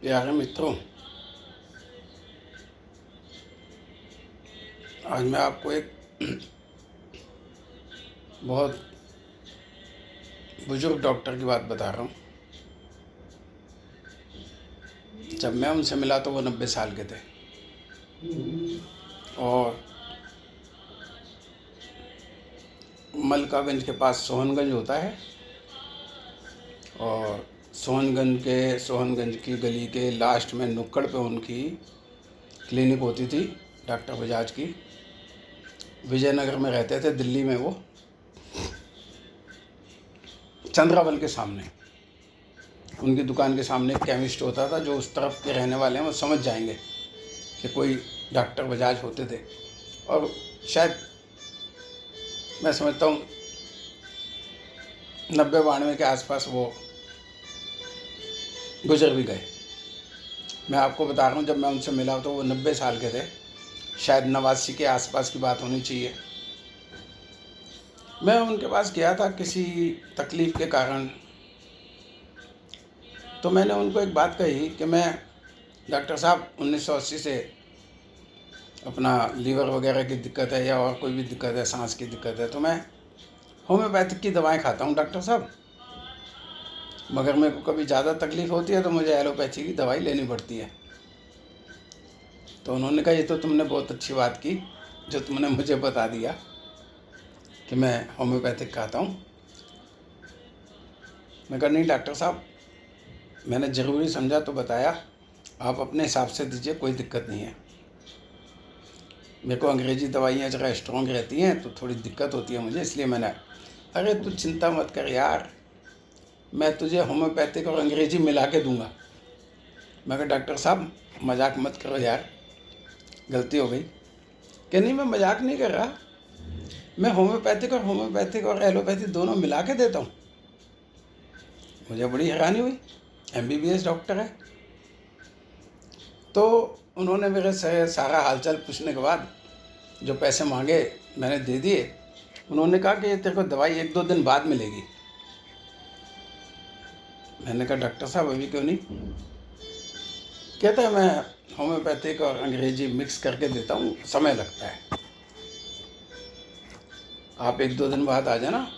प्यारे मित्रों, आज मैं आपको एक बहुत बुजुर्ग डॉक्टर की बात बता रहा हूँ। जब मैं उनसे मिला तो वो 90 साल के थे और मलकागंज के पास सोहनगंज होता है और सोहनगंज की गली के लास्ट में नुक्कड़ पे उनकी क्लिनिक होती थी, डॉक्टर बजाज की। विजयनगर में रहते थे, दिल्ली में। वो चंद्रावल के सामने उनकी दुकान के सामने एक केमिस्ट होता था। जो उस तरफ के रहने वाले हैं वो समझ जाएंगे कि कोई डॉक्टर बजाज होते थे। और शायद मैं समझता हूँ 90-92 के आसपास वो गुजर भी गए। मैं आपको बता रहा हूँ, जब मैं उनसे मिला तो वो 90 साल के थे, शायद 89 के आसपास की बात होनी चाहिए। मैं उनके पास गया था किसी तकलीफ़ के कारण। तो मैंने उनको एक बात कही कि मैं डॉक्टर साहब 1980 से अपना लीवर वगैरह की दिक्कत है या और कोई भी दिक्कत है, सांस की दिक्कत है, तो मैं होम्योपैथिक की दवाएं खाता हूँ डॉक्टर साहब। मगर मेरे को कभी ज़्यादा तकलीफ़ होती है तो मुझे एलोपैथी की दवाई लेनी पड़ती है। तो उन्होंने कहा, ये तो तुमने बहुत अच्छी बात की जो तुमने मुझे बता दिया कि मैं होम्योपैथिक खाता हूँ। मैं कहा, नहीं डॉक्टर साहब, मैंने ज़रूरी समझा तो बताया, आप अपने हिसाब से दीजिए, कोई दिक्कत नहीं है। मेरे को अंग्रेज़ी दवाइयाँ ज़रा स्ट्रॉन्ग रहती हैं तो थोड़ी दिक्कत होती है मुझे, इसलिए मैंने। अरे तू चिंता मत कर यार, मैं तुझे होम्योपैथिक और अंग्रेज़ी मिला के दूंगा। मैं कहा, डॉक्टर साहब मजाक मत करो यार, गलती हो गई। कि नहीं, मैं मजाक नहीं कर रहा, मैं होम्योपैथिक और एलोपैथी दोनों मिला के देता हूँ। मुझे बड़ी हैरानी हुई, MBBS डॉक्टर है। तो उन्होंने मेरे से सारा हालचाल पूछने के बाद जो पैसे मांगे मैंने दे दिए। उन्होंने कहा कि तेरे को दवाई 1-2 दिन बाद मिलेगी। मैंने कहा, डॉक्टर साहब अभी क्यों नहीं? कहता है, मैं होम्योपैथिक और अंग्रेजी मिक्स करके देता हूँ, समय लगता है। आप 1-2 दिन बाद आ जाना,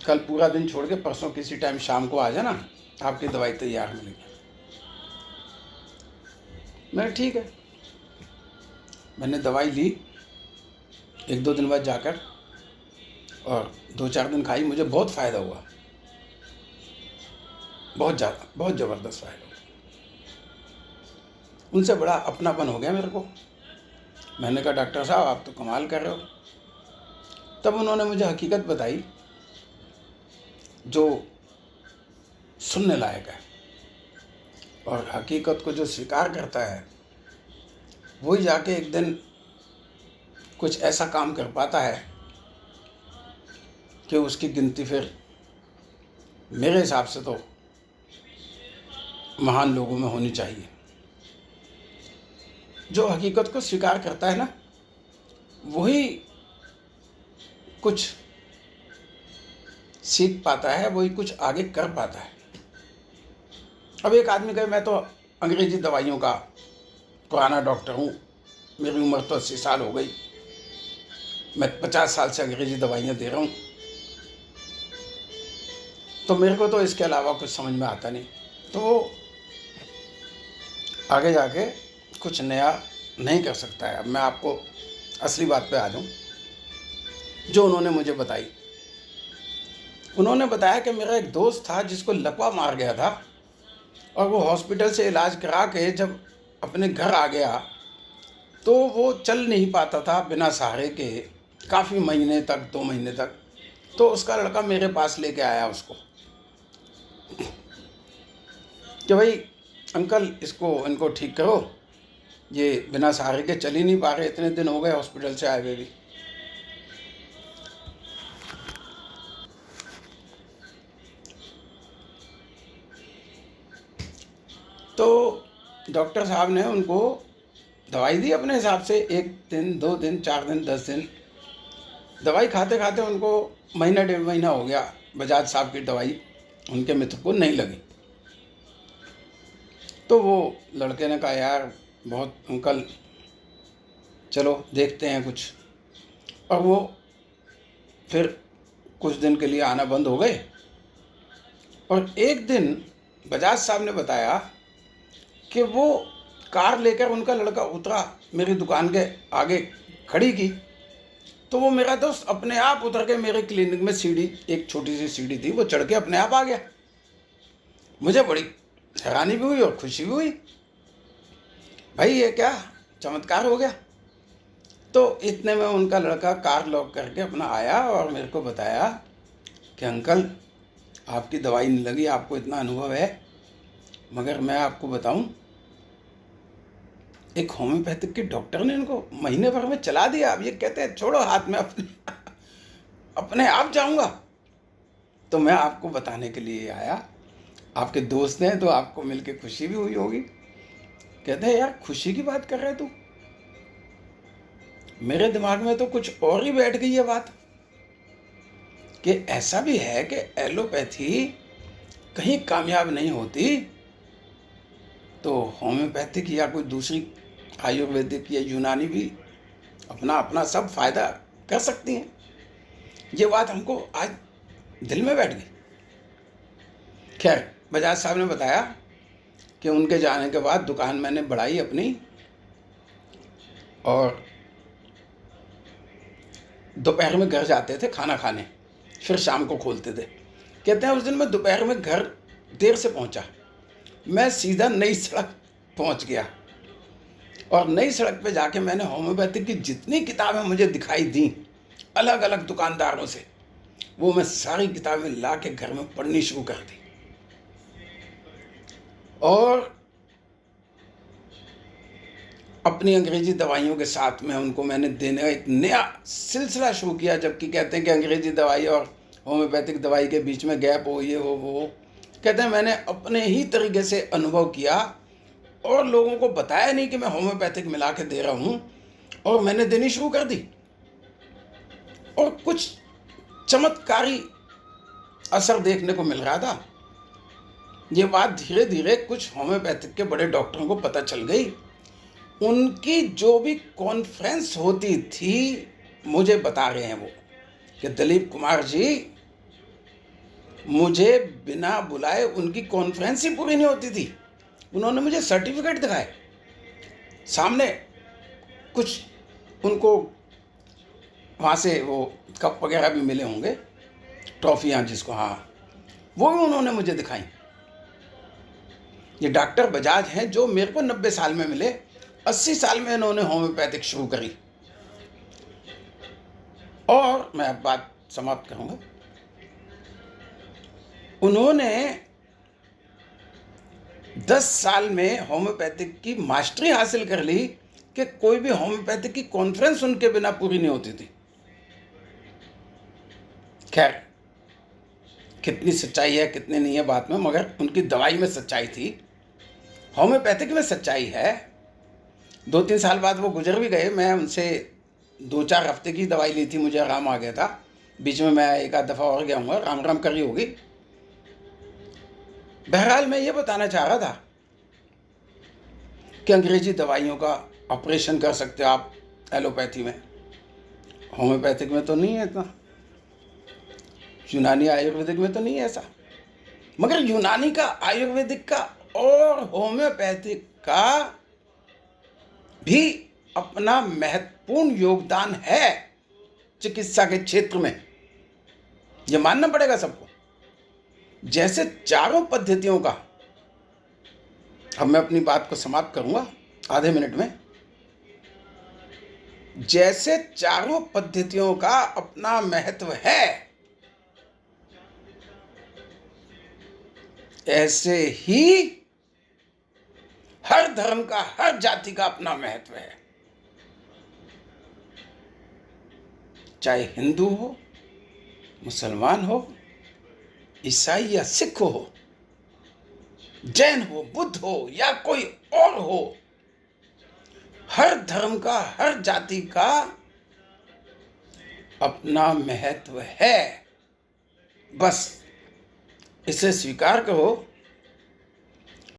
कल पूरा दिन छोड़ के परसों किसी टाइम शाम को आ जाना, आपकी दवाई तैयार मिलेगी। मैंने ठीक है। मैंने दवाई ली 1-2 दिन बाद जाकर और 2-4 दिन खाई। मुझे बहुत फ़ायदा हुआ, बहुत ज़्यादा, बहुत ज़बरदस्त फ़ायदा हुआ। उनसे बड़ा अपनापन हो गया मेरे को। मैंने कहा, डॉक्टर साहब आप तो कमाल कर रहे हो। तब उन्होंने मुझे हकीकत बताई जो सुनने लायक है, और हकीकत को जो स्वीकार करता है वही जाके एक दिन कुछ ऐसा काम कर पाता है कि उसकी गिनती फिर मेरे हिसाब से तो महान लोगों में होनी चाहिए। जो हकीकत को स्वीकार करता है ना, वही कुछ सीख पाता है, वही कुछ आगे कर पाता है। अब एक आदमी कहे, मैं तो अंग्रेजी दवाइयों का पुराना डॉक्टर हूँ, मेरी उम्र तो 80 साल हो गई, मैं 50 साल से अंग्रेजी दवाइयाँ दे रहा हूँ, तो मेरे को तो इसके अलावा कुछ समझ में आता नहीं। तो वो आगे जाके कुछ नया नहीं कर सकता है। अब मैं आपको असली बात पे आ जाऊँ जो उन्होंने मुझे बताई। उन्होंने बताया कि मेरा एक दोस्त था जिसको लकवा मार गया था, और वो हॉस्पिटल से इलाज करा के जब अपने घर आ गया तो वो चल नहीं पाता था बिना सहारे के, काफ़ी महीने तक, 2 महीने तक। तो उसका लड़का मेरे पास लेके आया उसको कि भाई अंकल, इनको ठीक करो, ये बिना सहारे के चल ही नहीं पा रहे, इतने दिन हो गए हॉस्पिटल से आए हुए भी। तो डॉक्टर साहब ने उनको दवाई दी अपने हिसाब से, 1 दिन, 2 दिन, 4 दिन, 10 दिन। दवाई खाते खाते उनको महीना 1.5 महीना हो गया। बजाज साहब की दवाई उनके मित्र को नहीं लगी। तो वो लड़के ने कहा यार बहुत अंकल, चलो देखते हैं कुछ। और वो फिर कुछ दिन के लिए आना बंद हो गए। और एक दिन बजाज साहब ने बताया कि वो कार लेकर उनका लड़का उतरा, मेरी दुकान के आगे खड़ी की, तो वो मेरा दोस्त अपने आप उतर के मेरे क्लिनिक में सीढ़ी, एक छोटी सी सीढ़ी थी, वो चढ़ के अपने आप आ गया। मुझे बड़ी हैरानी भी हुई और खुशी भी हुई, भाई ये क्या चमत्कार हो गया। तो इतने में उनका लड़का कार लॉक करके अपना आया और मेरे को बताया कि अंकल आपकी दवाई नहीं लगी, आपको इतना अनुभव है, मगर मैं आपको बताऊं, एक होम्योपैथिक के डॉक्टर ने इनको महीने भर में चला दिया। अब ये कहते हैं छोड़ो हाथ में अपने आप जाऊंगा। तो मैं आपको बताने के लिए आया, आपके दोस्त हैं तो आपको मिलके खुशी भी हुई होगी। कहते हैं यार खुशी की बात कर रहे तू, मेरे दिमाग में तो कुछ और ही बैठ गई है बात कि ऐसा भी है कि एलोपैथी कहीं कामयाब नहीं होती तो होम्योपैथिक या कोई दूसरी आयुर्वेदिक या यूनानी भी अपना अपना सब फायदा कर सकती हैं। ये बात हमको आज दिल में बैठ गई। खैर बजाज साहब ने बताया कि उनके जाने के बाद दुकान मैंने बढ़ाई अपनी, और दोपहर में घर जाते थे खाना खाने, फिर शाम को खोलते थे। कहते हैं उस दिन मैं दोपहर में घर देर से पहुंचा, मैं सीधा नई सड़क पहुंच गया और नई सड़क पे जाके मैंने होम्योपैथिक की जितनी किताबें मुझे दिखाई दी अलग अलग दुकानदारों से, वो मैं सारी किताबें ला के घर में पढ़नी शुरू कर दी। और अपनी अंग्रेजी दवाइयों के साथ में उनको मैंने देने का एक नया सिलसिला शुरू किया। जबकि कहते हैं कि अंग्रेजी दवाई और होम्योपैथिक दवाई के बीच में गैप हो, ये हो वो हो। कहते हैं मैंने अपने ही तरीके से अनुभव किया और लोगों को बताया नहीं कि मैं होम्योपैथिक मिला के दे रहा हूँ, और मैंने देनी शुरू कर दी और कुछ चमत्कारी असर देखने को मिल रहा था। ये बात धीरे धीरे कुछ होम्योपैथिक के बड़े डॉक्टरों को पता चल गई। उनकी जो भी कॉन्फ्रेंस होती थी, मुझे बता रहे हैं वो कि दिलीप कुमार जी, मुझे बिना बुलाए उनकी कॉन्फ्रेंस ही पूरी नहीं होती थी। उन्होंने मुझे सर्टिफिकेट दिखाए सामने, कुछ उनको वहाँ से वो कप वगैरह भी मिले होंगे, ट्रॉफियाँ जिसको, हाँ, वो भी उन्होंने मुझे दिखाई। ये डॉक्टर बजाज हैं जो मेरे को 90 साल में मिले, 80 साल में इन्होंने होम्योपैथिक शुरू करी। और मैं अब बात समाप्त करूंगा। उन्होंने 10 साल में होम्योपैथिक की मास्टरी हासिल कर ली कि कोई भी होम्योपैथिक की कॉन्फ्रेंस उनके बिना पूरी नहीं होती थी। खैर कितनी सच्चाई है कितनी नहीं है बात में, मगर उनकी दवाई में सच्चाई थी, होम्योपैथिक में सच्चाई है। 2-3 साल बाद वो गुजर भी गए। मैं उनसे 2-4 हफ्ते की दवाई ली थी, मुझे आराम आ गया था। बीच में मैं एक आध दफ़ा और गया हूँ, राम राम करी होगी। बहरहाल मैं ये बताना चाह रहा था कि अंग्रेजी दवाइयों का ऑपरेशन कर सकते हो आप एलोपैथी में, होम्योपैथिक में तो नहीं है इतना, यूनानी आयुर्वेदिक में तो नहीं है ऐसा। मगर यूनानी का, आयुर्वेदिक का और होम्योपैथिक का भी अपना महत्वपूर्ण योगदान है चिकित्सा के क्षेत्र में, यह मानना पड़ेगा सबको। जैसे चारों पद्धतियों का, अब मैं अपनी बात को समाप्त करूंगा आधे मिनट में, जैसे चारों पद्धतियों का अपना महत्व है, ऐसे ही हर धर्म का, हर जाति का अपना महत्व है। चाहे हिंदू हो, मुसलमान हो, ईसाई या सिख हो, जैन हो, बुद्ध हो या कोई और हो, हर धर्म का, हर जाति का अपना महत्व है। बस इसे स्वीकार करो